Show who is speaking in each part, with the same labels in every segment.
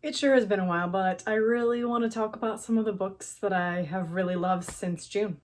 Speaker 1: It sure has been a while, but I really want to talk about some of the books that I have really loved since June.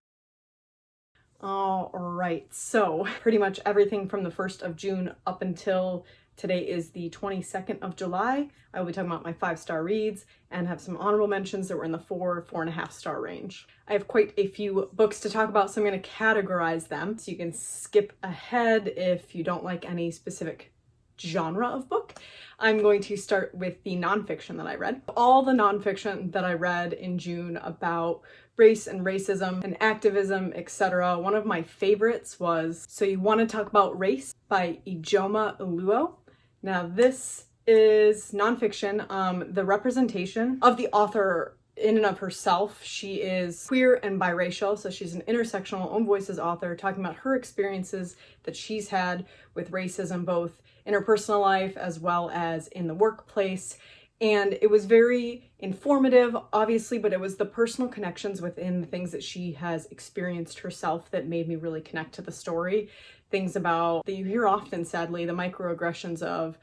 Speaker 1: All right, so pretty much everything from the 1st of June up until today is the 22nd of July. I will be talking about my 5-star reads and have some honorable mentions that were in the 4.5 star range. I have quite a few books to talk about, so I'm going to categorize them so you can skip ahead if you don't like any specific genre of book. I'm going to start with the nonfiction that I read. All the nonfiction that I read in June about race and racism and activism, etc. One of my favorites was So You Want to Talk About Race by Ijoma Uluo. Now this is nonfiction. The representation of the author in and of herself, she is queer and biracial, so she's an intersectional own voices author talking about her experiences that she's had with racism, both in her personal life as well as in the workplace. And it was very informative, obviously, but it was the personal connections within the things that she has experienced herself that made me really connect to the story. Things about that you hear often, sadly, the microaggressions of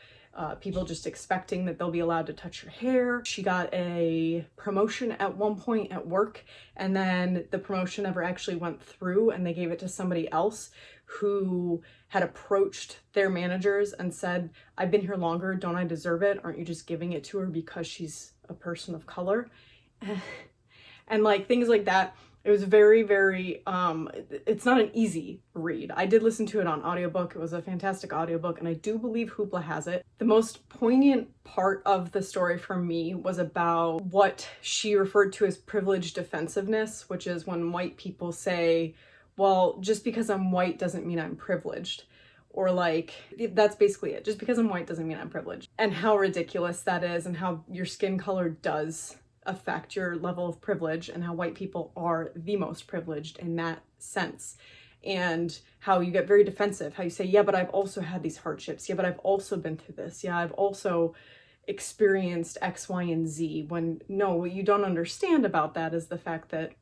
Speaker 1: people just expecting that they'll be allowed to touch your hair. She got a promotion at one point at work, and then the promotion never actually went through, and they gave it to somebody else who had approached their managers and said, "I've been here longer, don't I deserve it? Aren't you just giving it to her because she's a person of color?" And like things like that. It was very, very, it's not an easy read. I did listen to it on audiobook. It was a fantastic audiobook, and I do believe Hoopla has it. The most poignant part of the story for me was about what she referred to as privileged defensiveness, which is when white people say, well, just because I'm white doesn't mean I'm privileged. Or like, that's basically it. Just because I'm white doesn't mean I'm privileged. And how ridiculous that is, and how your skin color does affect your level of privilege, and how white people are the most privileged in that sense. And how you get very defensive, how you say, yeah, but I've also had these hardships. Yeah, but I've also been through this. Yeah, I've also experienced X, Y, and Z. When no, what you don't understand about that is the fact that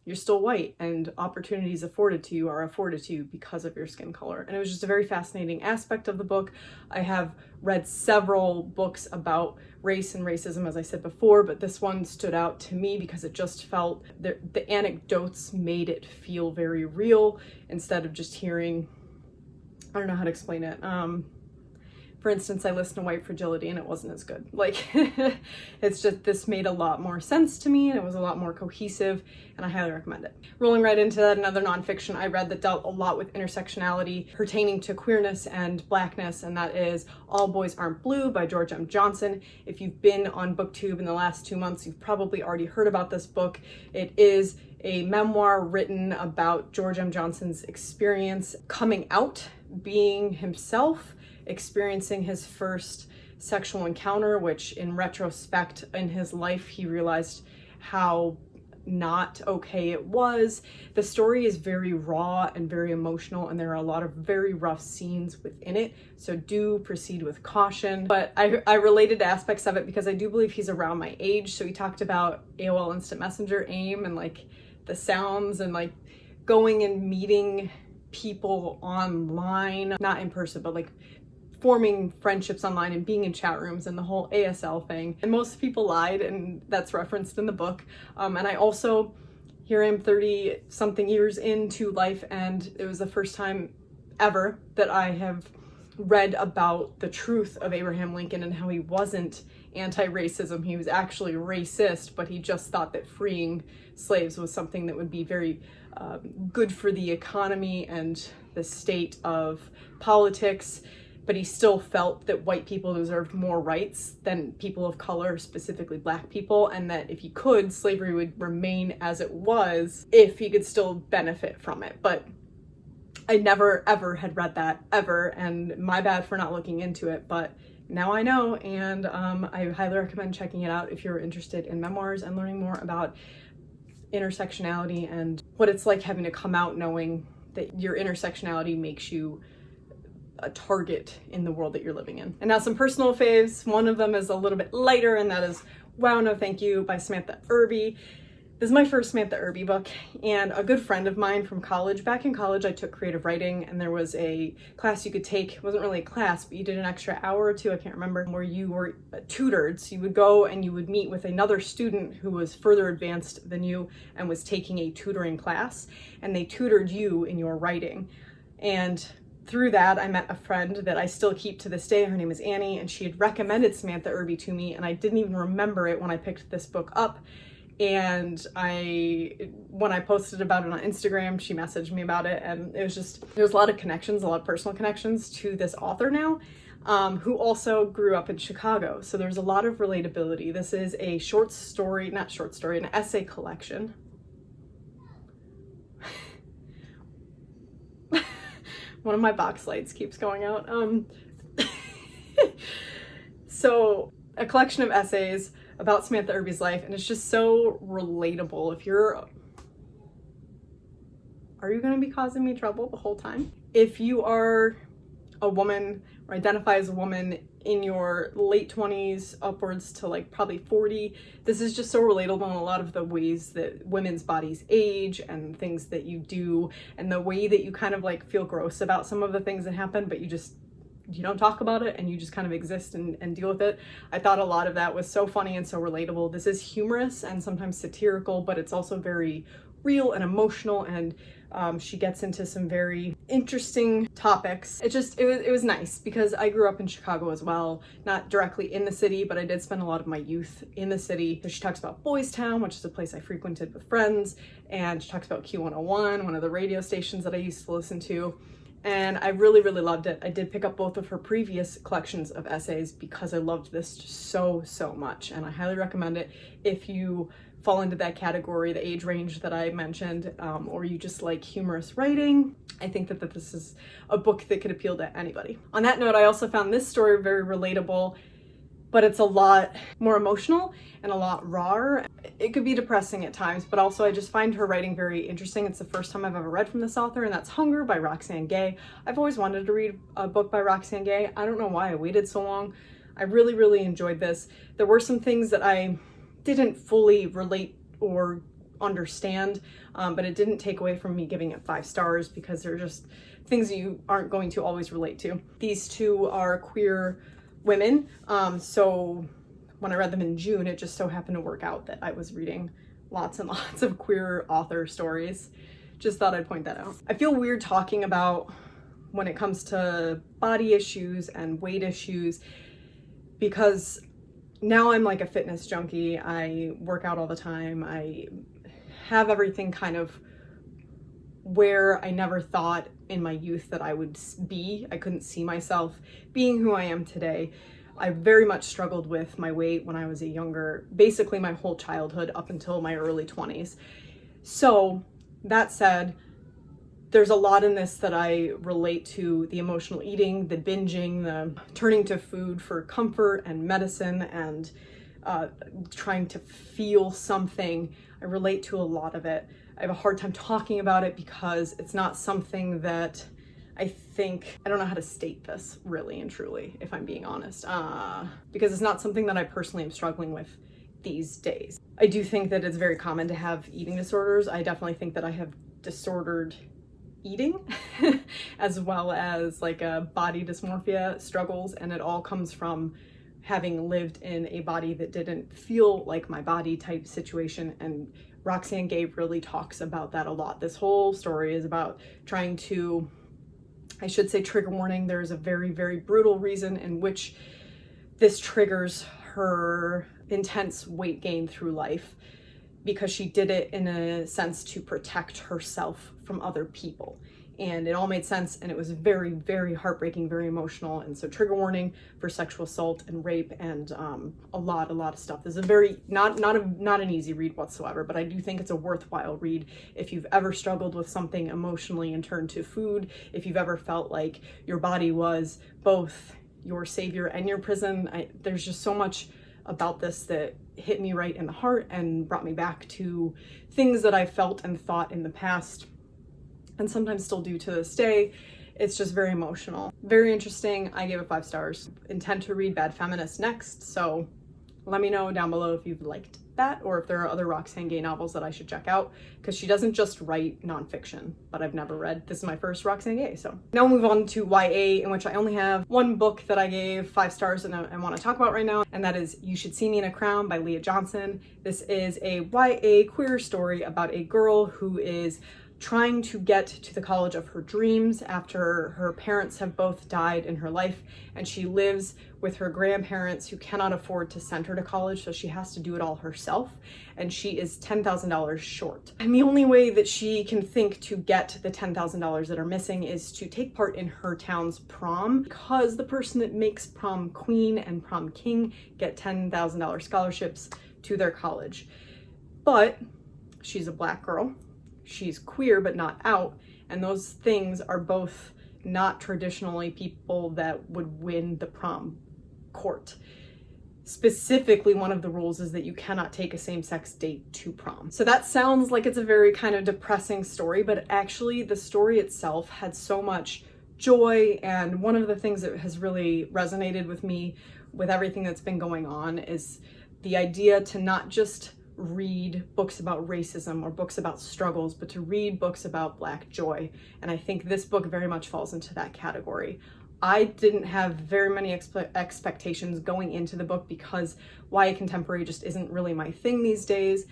Speaker 1: you're still white, and opportunities afforded to you are afforded to you because of your skin color. And it was just a very fascinating aspect of the book. I have read several books about race and racism, as I said before, but this one stood out to me because it just felt, the anecdotes made it feel very real instead of just hearing, I don't know how to explain it. For instance, I listened to White Fragility and it wasn't as good. Like, it's just, this made a lot more sense to me, and it was a lot more cohesive, and I highly recommend it. Rolling right into that, another nonfiction I read that dealt a lot with intersectionality pertaining to queerness and blackness, and that is All Boys Aren't Blue by George M. Johnson. If you've been on BookTube in the last 2 months, you've probably already heard about this book. It is a memoir written about George M. Johnson's experience coming out, being himself, experiencing his first sexual encounter, which in retrospect in his life, he realized how not okay it was. The story is very raw and very emotional, and there are a lot of very rough scenes within it, so do proceed with caution. But I related aspects of it because I do believe he's around my age. So he talked about AOL Instant Messenger, AIM, and like the sounds, and like going and meeting people online, not in person, but like forming friendships online and being in chat rooms and the whole ASL thing. And most people lied, and that's referenced in the book. And I also, here I am 30 something years into life, and it was the first time ever that I have read about the truth of Abraham Lincoln and how he wasn't anti-racism. He was actually racist, but he just thought that freeing slaves was something that would be very good for the economy and the state of politics. But he still felt that white people deserved more rights than people of color, specifically black people, and that if he could, slavery would remain as it was if he could still benefit from it. But I never ever had read that ever, and my bad for not looking into it, but now I know, and I highly recommend checking it out if you're interested in memoirs and learning more about intersectionality and what it's like having to come out knowing that your intersectionality makes you a target in the world that you're living in. And now some personal faves. One of them is a little bit lighter, and that is Wow No Thank You by Samantha Irby. This is my first Samantha Irby book, and a good friend of mine from college, back in college I took creative writing, and there was a class you could take. It wasn't really a class, but you did an extra hour or two, I can't remember, where you were tutored. So you would go and you would meet with another student who was further advanced than you and was taking a tutoring class, and they tutored you in your writing. And through that, I met a friend that I still keep to this day. Her name is Annie, and she had recommended Samantha Irby to me, and I didn't even remember it when I picked this book up. And when I posted about it on Instagram, she messaged me about it, and it was just, there's a lot of connections, a lot of personal connections to this author now, who also grew up in Chicago. So there's a lot of relatability. This is a short story, not short story, an essay collection. One of my box lights keeps going out. So a collection of essays about Samantha Irby's life, and it's just so relatable. If you're, are you gonna be causing me trouble the whole time? If you are a woman or identify as a woman in your late 20s upwards to like probably 40, this is just so relatable in a lot of the ways that women's bodies age and things that you do, and the way that you kind of like feel gross about some of the things that happen, but you don't talk about it and you just kind of exist and deal with it. I thought a lot of that was so funny and so relatable. This is humorous and sometimes satirical, but it's also very real and emotional, and she gets into some very interesting topics. It was nice because I grew up in Chicago as well, not directly in the city, but I did spend a lot of my youth in the city. So she talks about Boys Town, which is a place I frequented with friends, and she talks about Q101, one of the radio stations that I used to listen to. And I really, really loved it. I did pick up both of her previous collections of essays because I loved this so, so much. And I highly recommend it if you fall into that category, the age range that I mentioned, or you just like humorous writing. I think that this is a book that could appeal to anybody. On that note, I also found this story very relatable, but it's a lot more emotional and a lot rawer. It could be depressing at times, but also I just find her writing very interesting. It's the first time I've ever read from this author, and that's Hunger by Roxane Gay. I've always wanted to read a book by Roxane Gay. I don't know why I waited so long. I really, really enjoyed this. There were some things that I didn't fully relate or understand, but it didn't take away from me giving it 5 stars because they're just things that you aren't going to always relate to. These two are queer women, so when I read them in June, it just so happened to work out that I was reading lots and lots of queer author stories. Just thought I'd point that out. I feel weird talking about when it comes to body issues and weight issues because now I'm like a fitness junkie. I work out all the time. I have everything kind of where I never thought in my youth that I would be. I couldn't see myself being who I am today. I very much struggled with my weight when I was basically my whole childhood up until my early 20s. So that said, there's a lot in this that I relate to: the emotional eating, the binging, the turning to food for comfort and medicine, and trying to feel something. I relate to a lot of it. I have a hard time talking about it because it's not something that I don't know how to state this really and truly, if I'm being honest, because it's not something that I personally am struggling with these days. I do think that it's very common to have eating disorders. I definitely think that I have disordered eating as well as like a body dysmorphia struggles, and it all comes from having lived in a body that didn't feel like my body type situation. And Roxane Gay really talks about that a lot. This whole story is about trying to, I should say trigger warning, there's a very, very brutal reason in which this triggers her intense weight gain through life, because she did it in a sense to protect herself from other people. And it all made sense, and it was very, very heartbreaking, very emotional. And so trigger warning for sexual assault and rape and a lot of stuff. This is a very, not an easy read whatsoever, but I do think it's a worthwhile read if you've ever struggled with something emotionally and turned to food, if you've ever felt like your body was both your savior and your prison. There's just so much about this that hit me right in the heart and brought me back to things that I felt and thought in the past, and sometimes still do to this day. It's just very emotional, very interesting. I gave it 5 stars. Intend to read Bad Feminist next, so Let me know down below if you've liked that or if there are other Roxane Gay novels that I should check out, because she doesn't just write nonfiction, but I've never read. This is my first Roxane Gay. So now we'll move on to YA, in which I only have one book that I gave 5 stars and I want to talk about right now, and that is You Should See Me in a Crown by Leah Johnson. This is a YA queer story about a girl who is trying to get to the college of her dreams after her parents have both died in her life, and she lives with her grandparents who cannot afford to send her to college, so she has to do it all herself, and she is $10,000 short. And the only way that she can think to get the $10,000 that are missing is to take part in her town's prom, because the person that makes prom queen and prom king get $10,000 scholarships to their college. But she's a Black girl, she's queer but not out, and those things are both not traditionally people that would win the prom court. Specifically, one of the rules is that you cannot take a same-sex date to prom. So that sounds like it's a very kind of depressing story, but actually the story itself had so much joy, and one of the things that has really resonated with me with everything that's been going on is the idea to not just read books about racism or books about struggles, but to read books about Black joy. And I think this book very much falls into that category. I didn't have very many expectations going into the book because YA contemporary just isn't really my thing these days,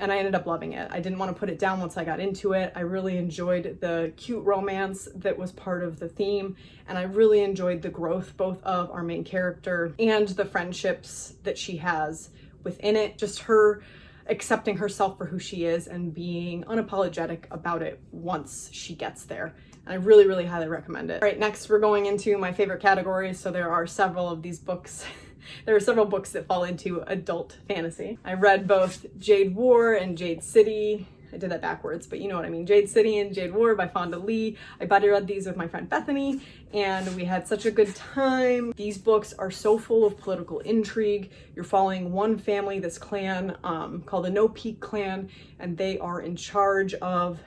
Speaker 1: and I ended up loving it. I didn't want to put it down once I got into it. I really enjoyed the cute romance that was part of the theme, and I really enjoyed the growth both of our main character and the friendships that she has within it, just her accepting herself for who she is and being unapologetic about it once she gets there. And I really, really highly recommend it. All right, next we're going into my favorite categories. So there are several of these books. There are several books that fall into adult fantasy. I read both Jade War and Jade City. I did that backwards, but you know what I mean. Jade City and Jade War by Fonda Lee. I buddy read these with my friend Bethany, and we had such a good time. These books are so full of political intrigue. You're following one family, this clan called the No Peak Clan, and they are in charge of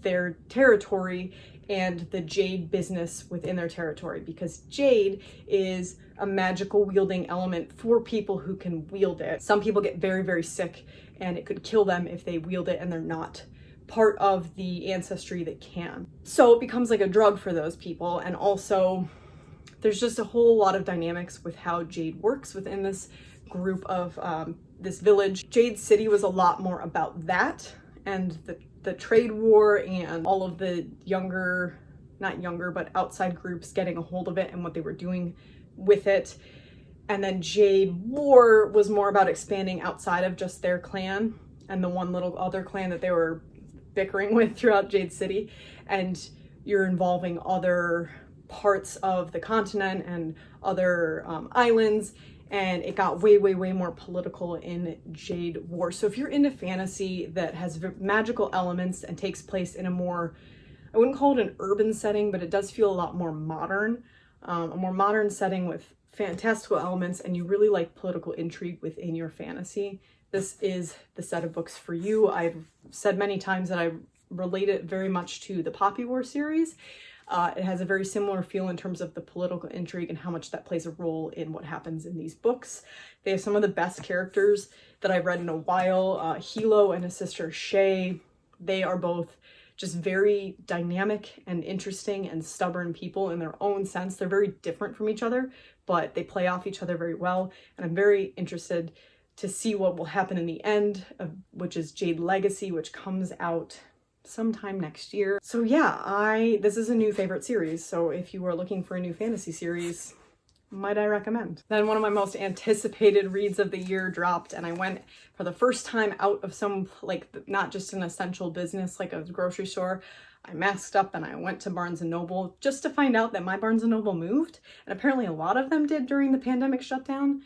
Speaker 1: their territory and the jade business within their territory, because jade is a magical wielding element for people who can wield it. Some people get very, very sick and it could kill them if they wield it and they're not part of the ancestry that can. So it becomes like a drug for those people. And also there's just a whole lot of dynamics with how jade works within this group of this village. Jade City was a lot more about that and the trade war and all of the younger, not younger, but outside groups getting a hold of it and what they were doing with it. And then Jade War was more about expanding outside of just their clan and the one little other clan that they were bickering with throughout Jade City. And you're involving other parts of the continent and other islands. And it got way, way, way more political in Jade War. So if you're into fantasy that has magical elements and takes place in a more, I wouldn't call it an urban setting, but it does feel a lot more modern, a more modern setting with fantastical elements, and you really like political intrigue within your fantasy, this is the set of books for you. I've said many times that I relate it very much to the Poppy War series. It has a very similar feel in terms of the political intrigue and how much that plays a role in what happens in these books. They have some of the best characters that I've read in a while. Hilo and his sister Shay, they are both just very dynamic and interesting and stubborn people in their own sense. They're very different from each other, but they play off each other very well. And I'm very interested to see what will happen in the end, which is Jade Legacy, which comes out sometime next year. So yeah, this is a new favorite series. So if you are looking for a new fantasy series, might I recommend. Then one of my most anticipated reads of the year dropped, and I went for the first time out of some, like, not just an essential business like a grocery store. I masked up and I went to Barnes & Noble just to find out that my Barnes & Noble moved, and apparently a lot of them did during the pandemic shutdown.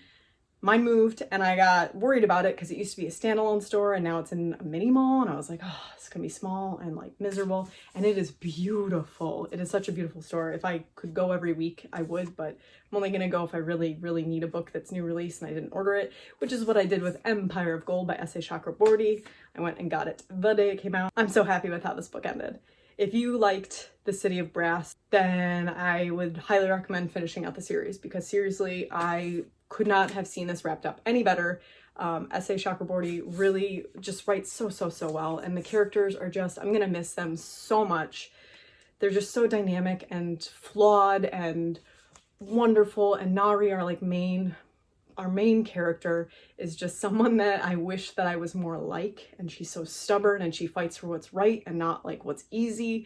Speaker 1: Mine moved, and I got worried about it because it used to be a standalone store and now it's in a mini mall, and I was like, oh, it's gonna be small and like miserable. And it is beautiful. It is such a beautiful store. If I could go every week, I would, but I'm only gonna go if I really, really need a book that's new release and I didn't order it, which is what I did with Empire of Gold by S.A. Chakraborty. I went and got it the day it came out. I'm so happy with how this book ended. If you liked The City of Brass, then I would highly recommend finishing out the series, because seriously, I could not have seen this wrapped up any better. S.A. Chakraborty really just writes so well, and the characters are just, I'm gonna miss them so much. They're just so dynamic and flawed and wonderful, and Nari, our main character, is just someone that I wish that I was more like, and she's so stubborn and she fights for what's right and not like what's easy,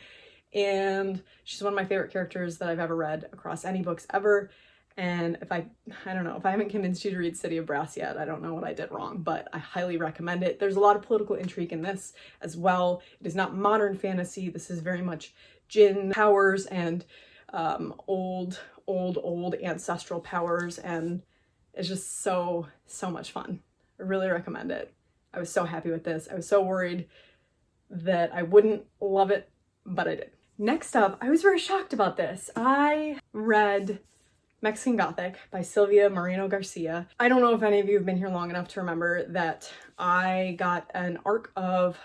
Speaker 1: and she's one of my favorite characters that I've ever read across any books ever. And if I don't know, if I haven't convinced you to read City of Brass yet, I don't know what I did wrong, but I highly recommend it. There's a lot of political intrigue in this as well. It is not modern fantasy. This is very much Jinn powers and old ancestral powers, and it's just so much fun. I really recommend it. I was so happy with this. I was so worried that I wouldn't love it, but I did. Next up, I was very shocked about this. I read Mexican Gothic by Silvia Moreno Garcia. I don't know if any of you have been here long enough to remember that I got an arc of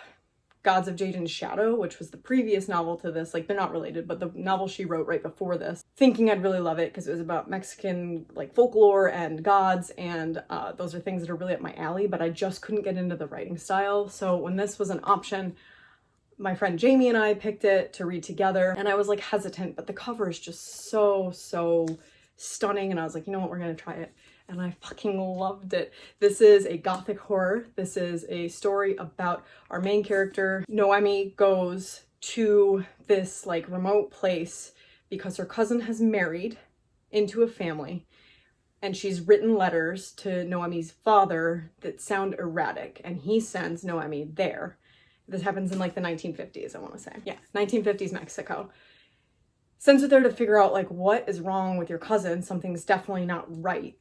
Speaker 1: Gods of Jade and Shadow, which was the previous novel to this. Like, they're not related, but the novel she wrote right before this, thinking I'd really love it because it was about Mexican like folklore and gods, and those are things that are really up my alley, but I just couldn't get into the writing style. So when this was an option, my friend Jamie and I picked it to read together, and I was like hesitant, but the cover is just so stunning, and I was like, you know what, we're gonna try it, and I fucking loved it. This is a Gothic horror. This is a story about our main character. Noemi goes to this like remote place because her cousin has married into a family, and she's written letters to Noemi's father that sound erratic, and he sends Noemi there. This happens in like the 1950s, I want to say. Yeah, 1950s Mexico. Sends her there to figure out like what is wrong with your cousin. Something's definitely not right.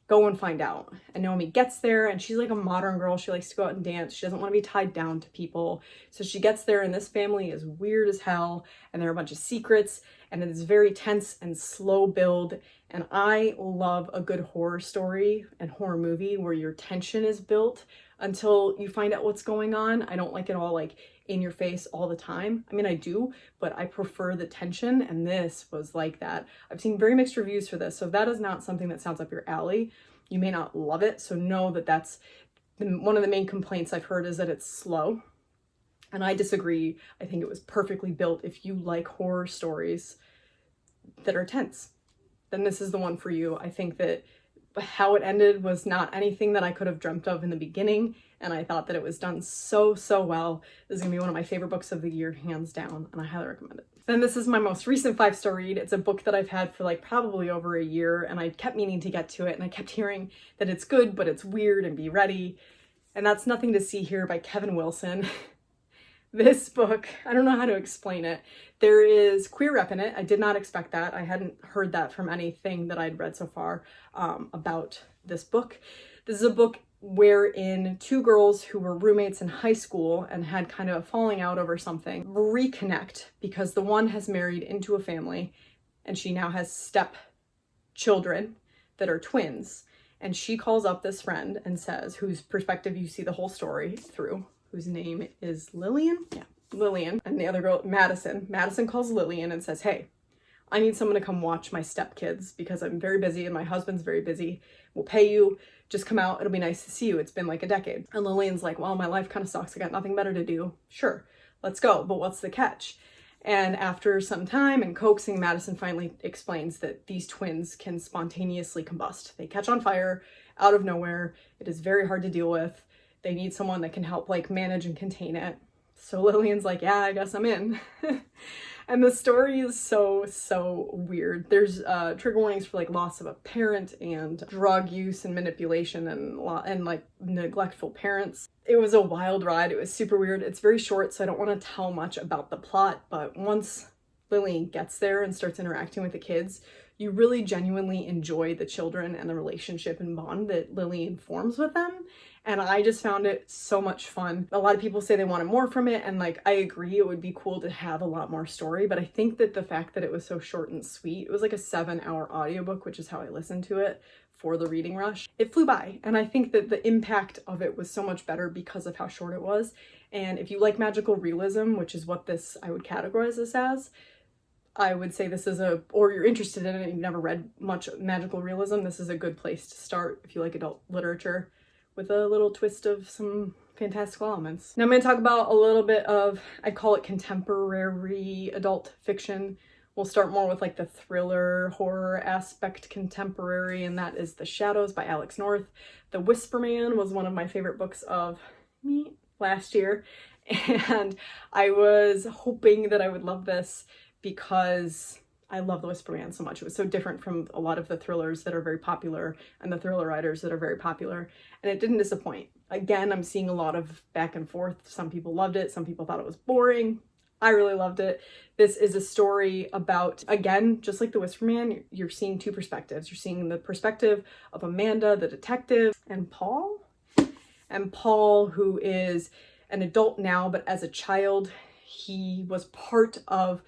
Speaker 1: Go and find out. And Noemi gets there, and she's like a modern girl. She likes to go out and dance. She doesn't want to be tied down to people. So she gets there, and this family is weird as hell, and there are a bunch of secrets, and it is very tense and slow build. And I love a good horror story and horror movie where your tension is built until you find out what's going on. I don't like it all like in your face all the time. I mean, I do, but I prefer the tension, and this was like that. I've seen very mixed reviews for this, so if that is not something that sounds up your alley, you may not love it. So know that that's one of the main complaints I've heard, is that it's slow. And I disagree. I think it was perfectly built. If you like horror stories that are tense, then this is the one for you. I think that how it ended was not anything that I could have dreamt of in the beginning, and I thought that it was done so well. This is gonna be one of my favorite books of the year, hands down, and I highly recommend it. Then this is my most recent 5-star read. It's a book that I've had for like probably over a year, and I kept meaning to get to it, and I kept hearing that it's good, but it's weird, and be ready. And that's Nothing to See Here by Kevin Wilson. This book, I don't know how to explain it. There is queer rep in it. I did not expect that. I hadn't heard that from anything that I'd read so far about this book. This is a book wherein two girls who were roommates in high school and had kind of a falling out over something reconnect because the one has married into a family, and she now has step children that are twins. And she calls up this friend and says, whose perspective you see the whole story through, whose name is Lillian? Yeah, Lillian. And the other girl, Madison. Madison calls Lillian and says, hey, I need someone to come watch my stepkids because I'm very busy and my husband's very busy. We'll pay you. Just come out. It'll be nice to see you. It's been like a decade. And Lillian's like, well, my life kind of sucks. I got nothing better to do. Sure, let's go. But what's the catch? And after some time and coaxing, Madison finally explains that these twins can spontaneously combust. They catch on fire out of nowhere. It is very hard to deal with. They need someone that can help like manage and contain it. So Lillian's like, yeah, I guess I'm in. And the story is so weird. There's trigger warnings for like loss of a parent and drug use and manipulation and like neglectful parents. It was a wild ride. It was super weird. It's very short, so I don't want to tell much about the plot, but once Lillian gets there and starts interacting with the kids, you really genuinely enjoy the children and the relationship and bond that Lillian forms with them. And I just found it so much fun. A lot of people say they wanted more from it, and like, I agree, it would be cool to have a lot more story, but I think that the fact that it was so short and sweet, it was like a 7-hour audiobook, which is how I listened to it, for the reading rush. It flew by, and I think that the impact of it was so much better because of how short it was. And if you like magical realism, which is what I would categorize this as, I would say this is or you're interested in it and you've never read much magical realism, this is a good place to start if you like adult literature with a little twist of some fantastical elements. Now I'm going to talk about a little bit of, I call it contemporary adult fiction. We'll start more with like the thriller horror aspect contemporary, and that is The Shadows by Alex North. The Whisper Man was one of my favorite books of me last year, and I was hoping that I would love this because I love The Whisper Man so much. It was so different from a lot of the thrillers that are very popular and the thriller writers that are very popular, and it didn't disappoint. Again, I'm seeing a lot of back and forth. Some people loved it, some people thought it was boring. I really loved it. This is a story about, again, just like The Whisper Man, you're seeing two perspectives. You're seeing the perspective of Amanda, the detective, and Paul. And Paul, who is an adult now, but as a child, he was part of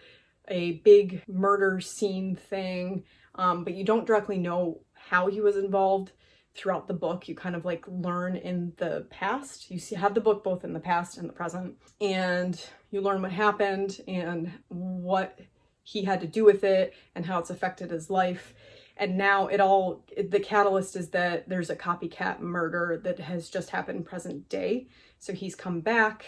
Speaker 1: a big murder scene thing, but you don't directly know how he was involved throughout the book. You kind of like learn in the past. You have the book both in the past and the present, and you learn what happened and what he had to do with it and how it's affected his life. And now the catalyst is that there's a copycat murder that has just happened present day. So he's come back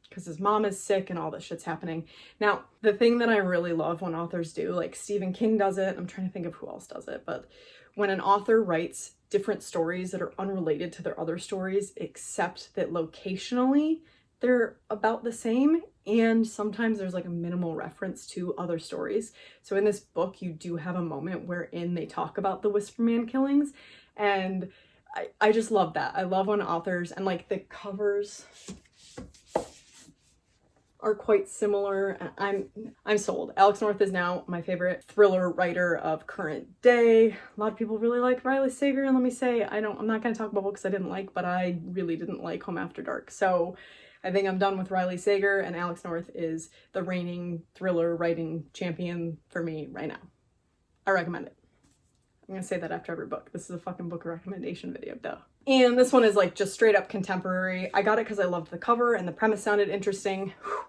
Speaker 1: because his mom is sick and all this shit's happening. Now, the thing that I really love when authors do, like Stephen King does it, I'm trying to think of who else does it, but when an author writes different stories that are unrelated to their other stories, except that locationally they're about the same, and sometimes there's like a minimal reference to other stories. So in this book, you do have a moment wherein they talk about the Whisper Man killings, and I just love that. I love when authors, and like the covers are quite similar. I'm sold. Alex North is now my favorite thriller writer of current day. A lot of people really like Riley Sager, and let me say, I'm not going to talk about books I didn't like, but I really didn't like Home After Dark. So I think I'm done with Riley Sager, and Alex North is the reigning thriller writing champion for me right now. I recommend it. I'm gonna say that after every book. This is a fucking book recommendation video, duh. And this one is like just straight up contemporary. I got it because I loved the cover and the premise sounded interesting. Whew.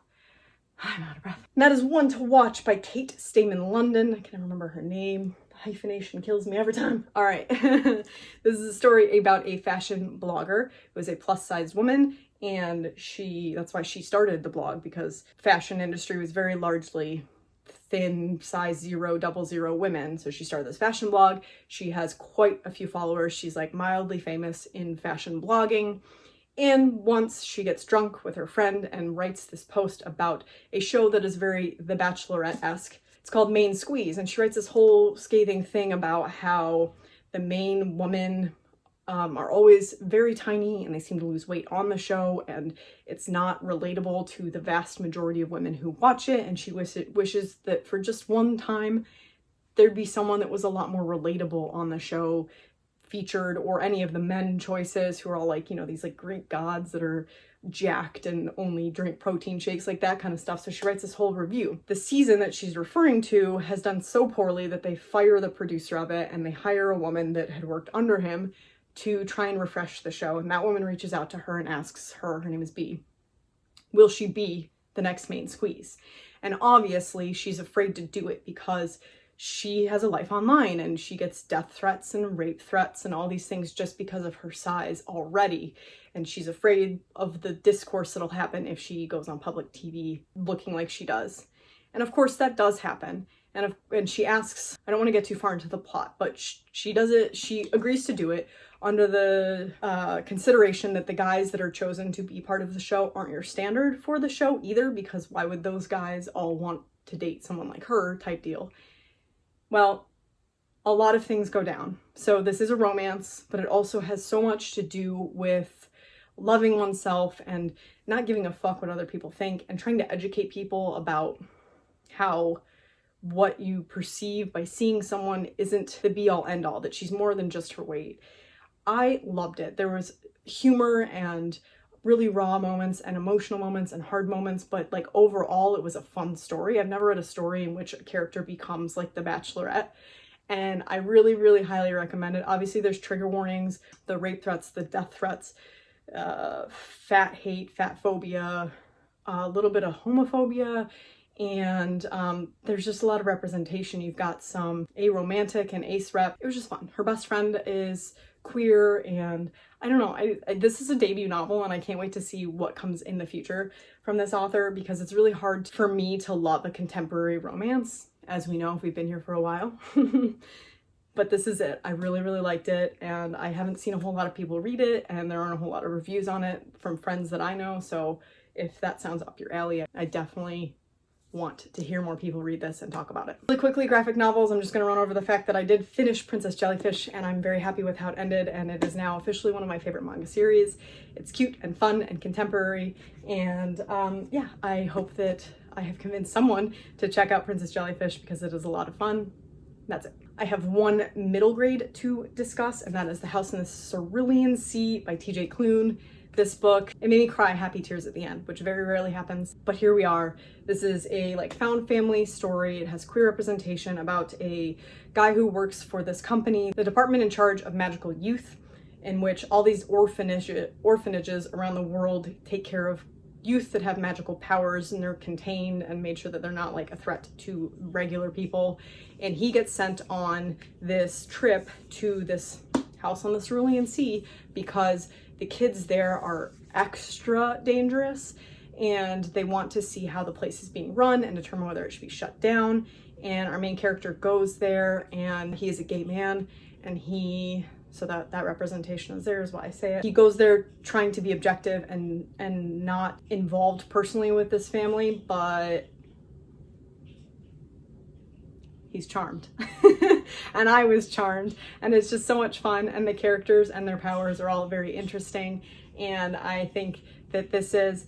Speaker 1: I'm out of breath. And that is One to Watch by Kate Stayman London. I can never remember her name. The hyphenation kills me every time. All right. This is a story about a fashion blogger who is a plus-sized woman, and that's why she started the blog, because fashion industry was very largely thin, size 0, 00 women. So she started this fashion blog. She has quite a few followers. She's like mildly famous in fashion blogging. And once she gets drunk with her friend and writes this post about a show that is very The Bachelorette-esque. It's called Main Squeeze. And she writes this whole scathing thing about how the main women are always very tiny and they seem to lose weight on the show, and it's not relatable to the vast majority of women who watch it. And she wishes that for just one time there'd be someone that was a lot more relatable on the show featured, or any of the men choices who are all like, you know, these like Greek gods that are jacked and only drink protein shakes, like that kind of stuff. So she writes this whole review. The season that she's referring to has done so poorly that they fire the producer of it and they hire a woman that had worked under him to try and refresh the show. And that woman reaches out to her and asks her name is B, will she be the next Main Squeeze? And obviously she's afraid to do it because she has a life online and she gets death threats and rape threats and all these things just because of her size already. And she's afraid of the discourse that'll happen if she goes on public TV looking like she does. And of course that does happen. And she asks, I don't want to get too far into the plot, but she does it, she agrees to do it under the consideration that the guys that are chosen to be part of the show aren't your standard for the show either, because why would those guys all want to date someone like her type deal? Well, a lot of things go down. So this is a romance, but it also has so much to do with loving oneself and not giving a fuck what other people think, and trying to educate people about how what you perceive by seeing someone isn't the be all end all, that she's more than just her weight. I loved it. There was humor and really raw moments and emotional moments and hard moments, but like overall it was a fun story. I've never read a story in which a character becomes like the Bachelorette, and I really, really highly recommend it. Obviously there's trigger warnings, the rape threats, the death threats, fat hate, fat phobia, a little bit of homophobia, and there's just a lot of representation. You've got some aromantic and ace rep. It was just fun. Her best friend is queer, and I don't know, this is a debut novel, and I can't wait to see what comes in the future from this author, because it's really hard for me to love a contemporary romance, as we know if we've been here for a while. But this is it. I really, really liked it, and I haven't seen a whole lot of people read it, and there aren't a whole lot of reviews on it from friends that I know, so if that sounds up your alley, I definitely want to hear more people read this and talk about it. Really quickly, graphic novels, I'm just going to run over the fact that I did finish Princess Jellyfish, and I'm very happy with how it ended, and it is now officially one of my favorite manga series. It's cute and fun and contemporary, and yeah, I hope that I have convinced someone to check out Princess Jellyfish, because it is a lot of fun. That's it. I have one middle grade to discuss, and that is The House in the Cerulean Sea by TJ Klune. This book, it made me cry happy tears at the end, which very rarely happens, but here we are. This is a found family story. It has queer representation about a guy who works for this company, the department in charge of magical youth, in which all these orphanages around the world take care of youth that have magical powers, and they're contained and made sure that they're not a threat to regular people. And he gets sent on this trip to this house on the Cerulean Sea because the kids there are extra dangerous, and they want to see how the place is being run and determine whether it should be shut down. And our main character goes there, and he is a gay man, and so that representation is there, is why I say it. He goes there trying to be objective and not involved personally with this family, but he's charmed. And I was charmed, and it's just so much fun, and the characters and their powers are all very interesting. And I think that this is,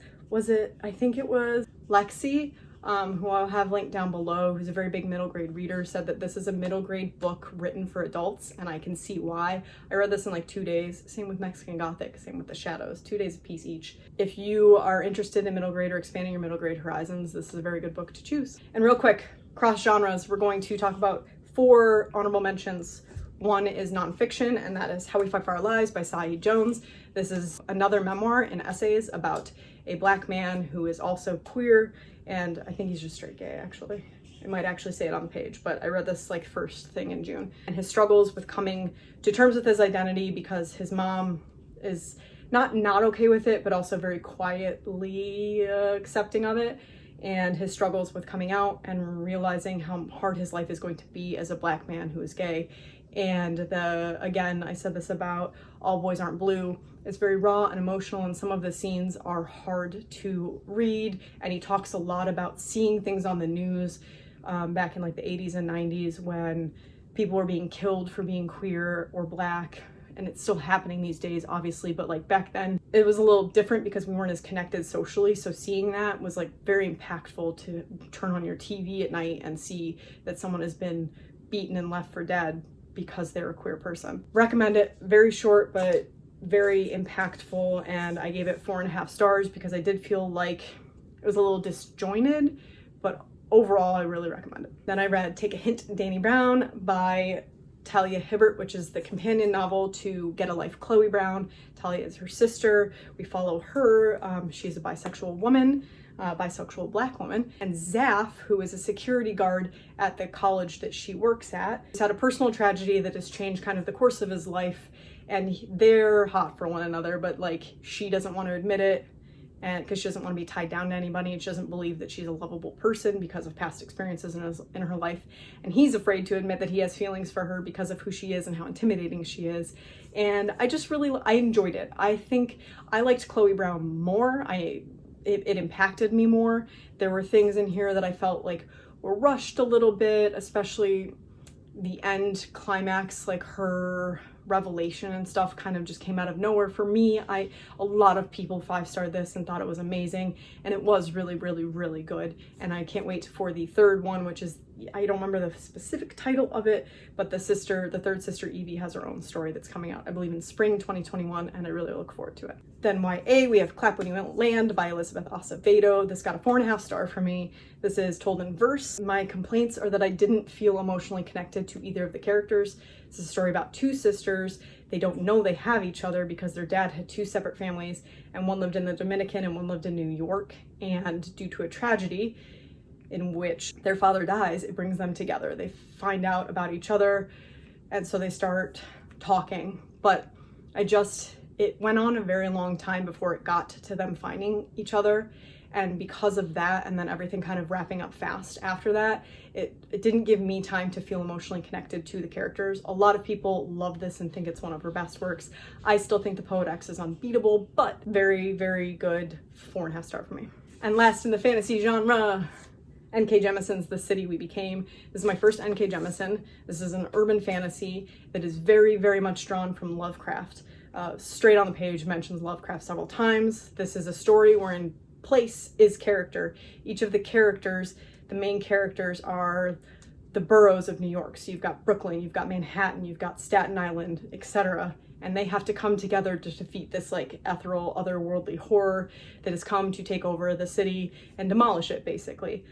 Speaker 1: I think it was Lexi, who I'll have linked down below, who's a very big middle grade reader, said that this is a middle grade book written for adults, and I can see why. I read this in 2 days. Same with Mexican Gothic, same with The Shadows, 2 days a piece each. If you are interested in middle grade or expanding your middle grade horizons, this is a very good book to choose. And real quick, cross genres, we're going to talk about 4 honorable mentions. One is nonfiction, and that is How We Fight for Our Lives by Saeed Jones. This is another memoir and essays about a Black man who is also queer, and I think he's just straight gay, actually. It might actually say it on the page, but I read this first thing in June. And his struggles with coming to terms with his identity, because his mom is not okay with it, but also very quietly accepting of it. And his struggles with coming out and realizing how hard his life is going to be as a Black man who is gay. And again, I said this about All Boys Aren't Blue. It's very raw and emotional, and some of the scenes are hard to read. And he talks a lot about seeing things on the news back in the 80s and 90s when people were being killed for being queer or Black. And it's still happening these days, obviously, but back then it was a little different because we weren't as connected socially. So seeing that was very impactful, to turn on your TV at night and see that someone has been beaten and left for dead because they're a queer person. Recommend it. Very short, but very impactful. And I gave it 4.5 stars because I did feel like it was a little disjointed, but overall I really recommend it. Then I read Take a Hint, Danny Brown by Talia Hibbert, which is the companion novel to Get a Life, Chloe Brown. Talia is her sister. We follow her. She's a bisexual woman, bisexual Black woman. And Zaf, who is a security guard at the college that she works at, he's had a personal tragedy that has changed kind of the course of his life. And they're hot for one another, but she doesn't want to admit it. And because she doesn't want to be tied down to anybody, she doesn't believe that she's a lovable person because of past experiences in her life. And he's afraid to admit that he has feelings for her because of who she is and how intimidating she is. And I enjoyed it. I think I liked Chloe Brown more. It impacted me more. There were things in here that I felt were rushed a little bit, especially the end climax, her revelation and stuff kind of just came out of nowhere for me. A lot of people 5-starred this and thought it was amazing, and it was really, really, really good. And I can't wait for the third one, which is I don't remember the specific title of it, but the third sister Evie has her own story that's coming out, I believe in spring 2021, and I really look forward to it. Then YA, we have Clap When You Land by Elizabeth Acevedo. This got a 4.5 star for me. This is told in verse. My complaints are that I didn't feel emotionally connected to either of the characters. It's a story about two sisters. They don't know they have each other because their dad had two separate families, and one lived in the Dominican and one lived in New York, and due to a tragedy in which their father dies, it brings them together. They find out about each other, and so they start talking. But it went on a very long time before it got to them finding each other, and because of that, and then everything kind of wrapping up fast after that, it didn't give me time to feel emotionally connected to the characters. A lot of people love this and think it's one of her best works. I still think The Poet X is unbeatable, but very, very good 4.5 star for me. And last in the fantasy genre, N.K. Jemison's The City We Became. This is my first N.K. Jemisin. This is an urban fantasy that is very, very much drawn from Lovecraft. Straight on the page mentions Lovecraft several times. This is a story wherein place is character. Each of the characters, the main characters, are the boroughs of New York. So you've got Brooklyn, you've got Manhattan, you've got Staten Island, etc. And they have to come together to defeat this like ethereal, otherworldly horror that has come to take over the city and demolish it, basically.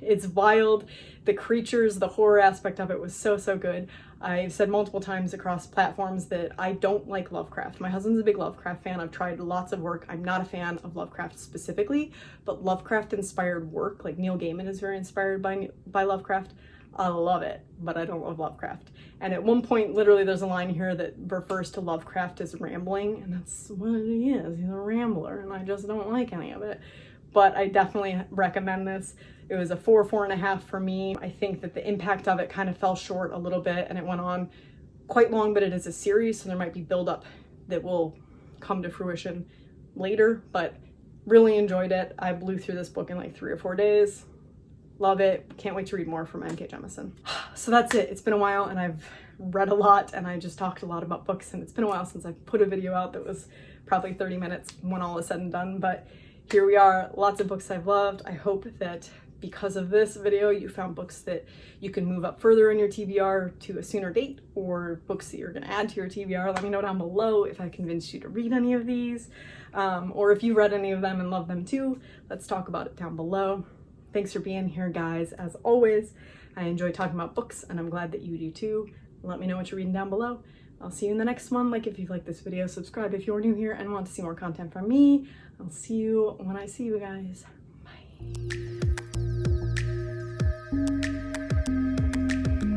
Speaker 1: It's wild. The creatures, the horror aspect of it was so, so good. I've said multiple times across platforms that I don't like Lovecraft. My husband's a big Lovecraft fan. I've tried lots of work. I'm not a fan of Lovecraft specifically, but Lovecraft-inspired work, like Neil Gaiman is very inspired by Lovecraft. I love it, but I don't love Lovecraft. And at one point, literally, there's a line here that refers to Lovecraft as rambling, and that's what he is. He's a rambler, and I just don't like any of it. But I definitely recommend this. It was a 4.5 for me. I think that the impact of it kind of fell short a little bit, and it went on quite long, but it is a series, so there might be buildup that will come to fruition later, but really enjoyed it. I blew through this book in like 3 or 4 days. Love it. Can't wait to read more from N.K. Jemisin. So that's it. It's been a while, and I've read a lot, and I just talked a lot about books, and it's been a while since I've put a video out that was probably 30 minutes when all is said and done, but here we are. Lots of books I've loved. I hope that because of this video, you found books that you can move up further in your TBR to a sooner date, or books that you're going to add to your TBR. Let me know down below if I convinced you to read any of these, or if you read any of them and love them too. Let's talk about it down below. Thanks for being here, guys. As always, I enjoy talking about books, and I'm glad that you do too. Let me know what you're reading down below. I'll see you in the next one. Like if you like this video, subscribe if you're new here and want to see more content from me. I'll see you when I see you guys. Bye.